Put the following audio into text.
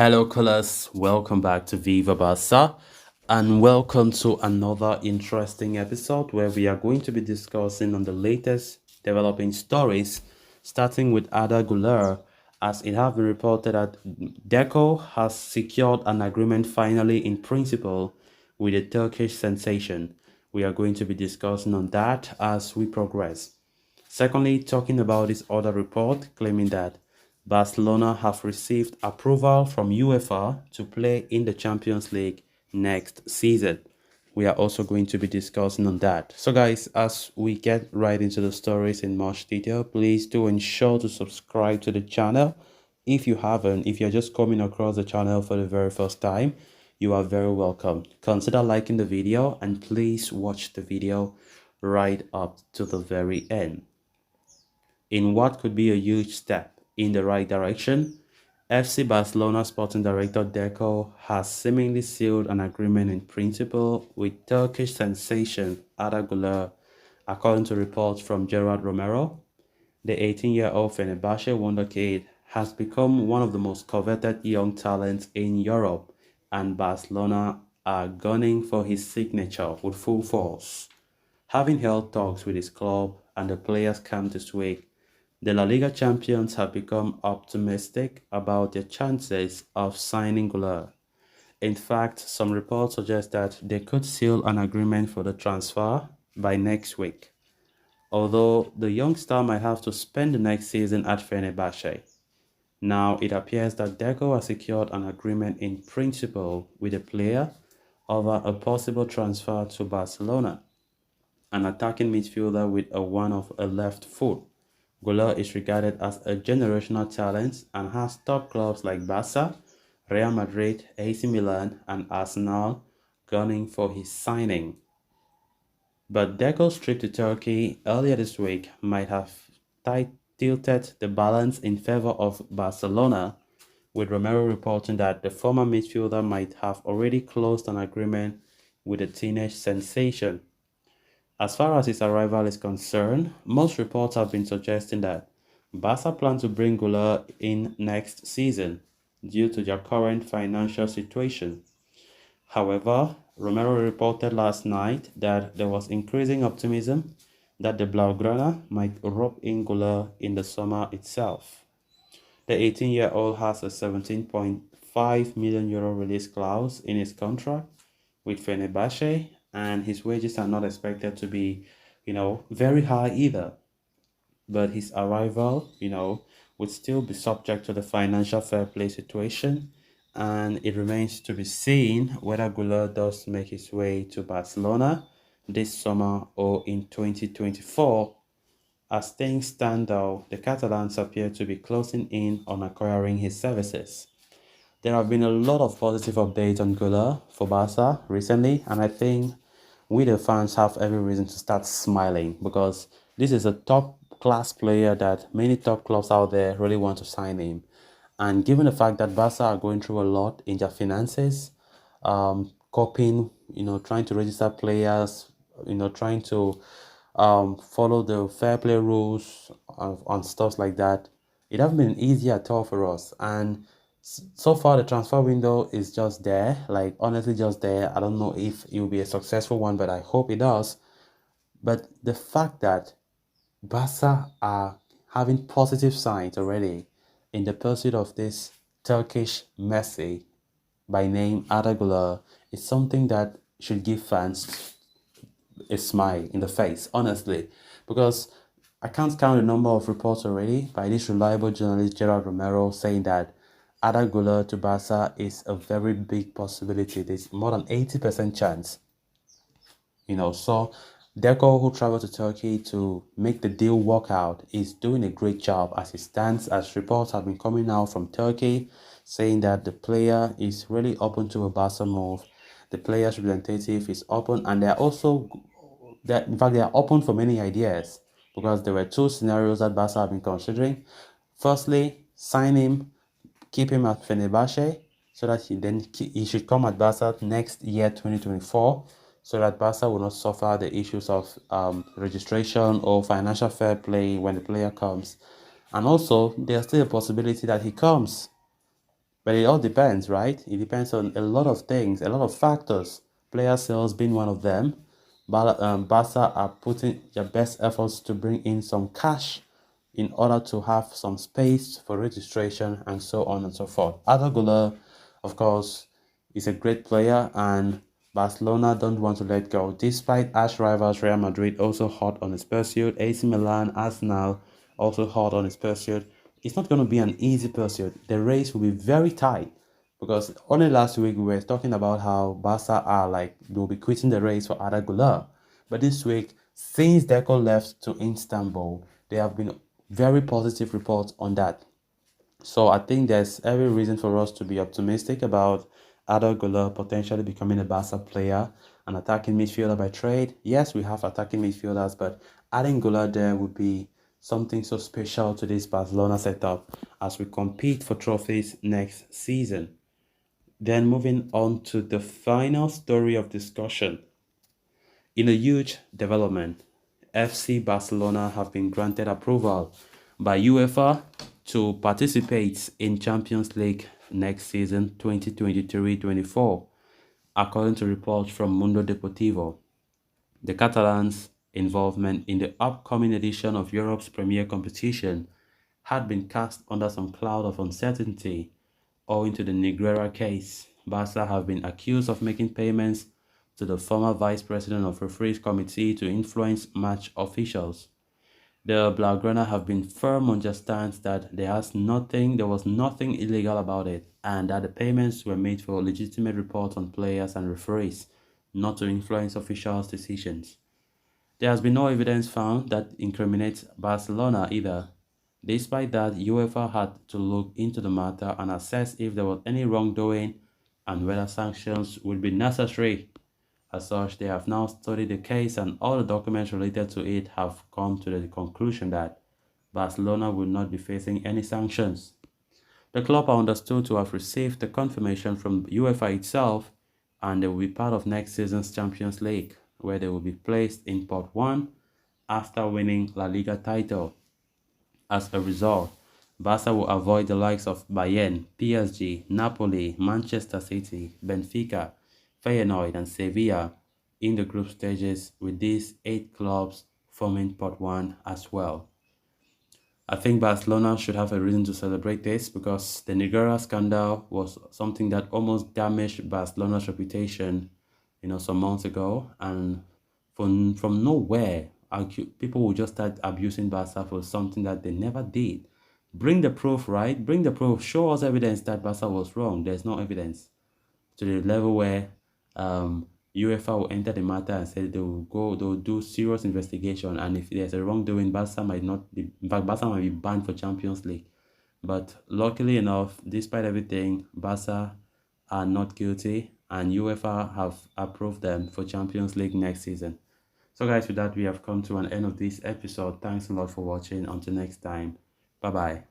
Hello, colors. Welcome back to Viva Barca, and welcome to another interesting episode where we are going to be discussing on the latest developing stories, starting with Arda Guler, as it has been reported that Deco has secured an agreement finally in principle with a Turkish sensation. We are going to be discussing on that as we progress. Secondly, talking about this other report claiming that Barcelona have received approval from UEFA to play in the Champions League next season. We are also going to be discussing on that. So guys, as we get right into the stories in much detail, please do ensure to subscribe to the channel. If you haven't, if you're just coming across the channel for the very first time, you are very welcome. Consider liking the video and please watch the video right up to the very end. In what could be a huge step in the right direction, FC Barcelona sporting director Deco has seemingly sealed an agreement in principle with Turkish sensation Arda Guler, according to reports from Gerard Romero. The 18-year-old Fenerbahce wonderkid has become one of the most coveted young talents in Europe, and Barcelona are gunning for his signature with full force. Having held talks with his club and the players camp this week, the La Liga champions have become optimistic about their chances of signing Guler. In fact, some reports suggest that they could seal an agreement for the transfer by next week, although the young star might have to spend the next season at Fenerbahce. Now, it appears that Deco has secured an agreement in principle with the player over a possible transfer to Barcelona, an attacking midfielder with a one of a left foot. Guler is regarded as a generational talent and has top clubs like Barca, Real Madrid, AC Milan, and Arsenal gunning for his signing. But Deco's trip to Turkey earlier this week might have tilted the balance in favor of Barcelona, with Romero reporting that the former midfielder might have already closed an agreement with the teenage sensation. As far as his arrival is concerned, most reports have been suggesting that Barca plan to bring Guler in next season due to their current financial situation. However, Romero reported last night that there was increasing optimism that the Blaugrana might rope in Guler in the summer itself. The 18-year-old has a 17.5 million euro release clause in his contract with Fenerbahce, and his wages are not expected to be, very high either. But his arrival, would still be subject to the financial fair play situation, and it remains to be seen whether Guler does make his way to Barcelona this summer or in 2024. As things stand though, the Catalans appear to be closing in on acquiring his services. There have been a lot of positive updates on Guler for Barca recently, and I think we the fans have every reason to start smiling because this is a top class player that many top clubs out there really want to sign him. And given the fact that Barca are going through a lot in their finances, coping, trying to register players, trying to follow the fair play rules on stuff like that, it hasn't been easy at all for us. And so far the transfer window is just there, like honestly just there. I don't know if it will be a successful one, but I hope it does. But the fact that Barca are having positive signs already in the pursuit of this Turkish Messi by name Arda Guler is something that should give fans a smile in the face, honestly, because I can't count the number of reports already by this reliable journalist Gerard Romero saying that Arda Guler to Barca is a very big possibility. There's more than 80% chance. So Deco, who traveled to Turkey to make the deal work out, is doing a great job as it stands, as reports have been coming out from Turkey saying that the player is really open to a Barca move. The player's representative is open, and they're also in fact they are open for many ideas because there were two scenarios that Barca have been considering. Firstly, sign him, keep him at Fenerbahce so that he should come at Barca next year 2024, so that Barca will not suffer the issues of registration or financial fair play when the player comes. And also there's still a possibility that he comes, But it all depends, right? It depends on a lot of things, a lot of factors. Player sales being one of them. Barca are putting their best efforts to bring in some cash in order to have some space for registration and so on and so forth. Arda Guler, of course, is a great player and Barcelona don't want to let go. Despite arch rivals Real Madrid also hot on his pursuit, AC Milan, Arsenal also hot on his pursuit. It's not going to be an easy pursuit. The race will be very tight because only last week we were talking about how Barca are like they'll be quitting the race for Arda Guler. But this week, since Deco left to Istanbul, there have been very positive reports on that. So I think there's every reason for us to be optimistic about Arda Guler potentially becoming a Barca player, an attacking midfielder by trade. Yes, we have attacking midfielders, but adding Guler there would be something so special to this Barcelona setup as we compete for trophies next season. Then moving on to the final story of discussion. In a huge development, FC Barcelona have been granted approval by UEFA to participate in Champions League next season 2023-24, according to reports from Mundo Deportivo. The Catalans' involvement in the upcoming edition of Europe's premier competition had been cast under some cloud of uncertainty owing to the Negreira case. Barca have been accused of making payments to the former vice president of referees committee to influence match officials. The Blaugrana have been firm on their stance that there was nothing illegal about it, and that the payments were made for legitimate reports on players and referees, not to influence officials' decisions. There has been no evidence found that incriminates Barcelona either. Despite that, UEFA had to look into the matter and assess if there was any wrongdoing and whether sanctions would be necessary. As such, they have now studied the case and all the documents related to it have come to the conclusion that Barcelona will not be facing any sanctions. The club are understood to have received the confirmation from UEFA itself and they will be part of next season's Champions League, where they will be placed in Pot 1 after winning La Liga title. As a result, Barca will avoid the likes of Bayern, PSG, Napoli, Manchester City, Benfica, Feyenoord and Sevilla in the group stages, with these 8 clubs forming Pot 1 as well. I think Barcelona should have a reason to celebrate this because the Negreira scandal was something that almost damaged Barcelona's reputation, some months ago, and from nowhere, people will just start abusing Barca for something that they never did. Bring the proof, right? Bring the proof. Show us evidence that Barca was wrong. There's no evidence to the level where UEFA will enter the matter and say they'll do serious investigation, and if there's a wrongdoing, Barca might not be, in fact, Barca might be banned for Champions League. But luckily enough, despite everything, Barca are not guilty, and UEFA have approved them for Champions League next season. So guys, with that, we have come to an end of this episode. Thanks a lot for watching. Until next time, bye bye.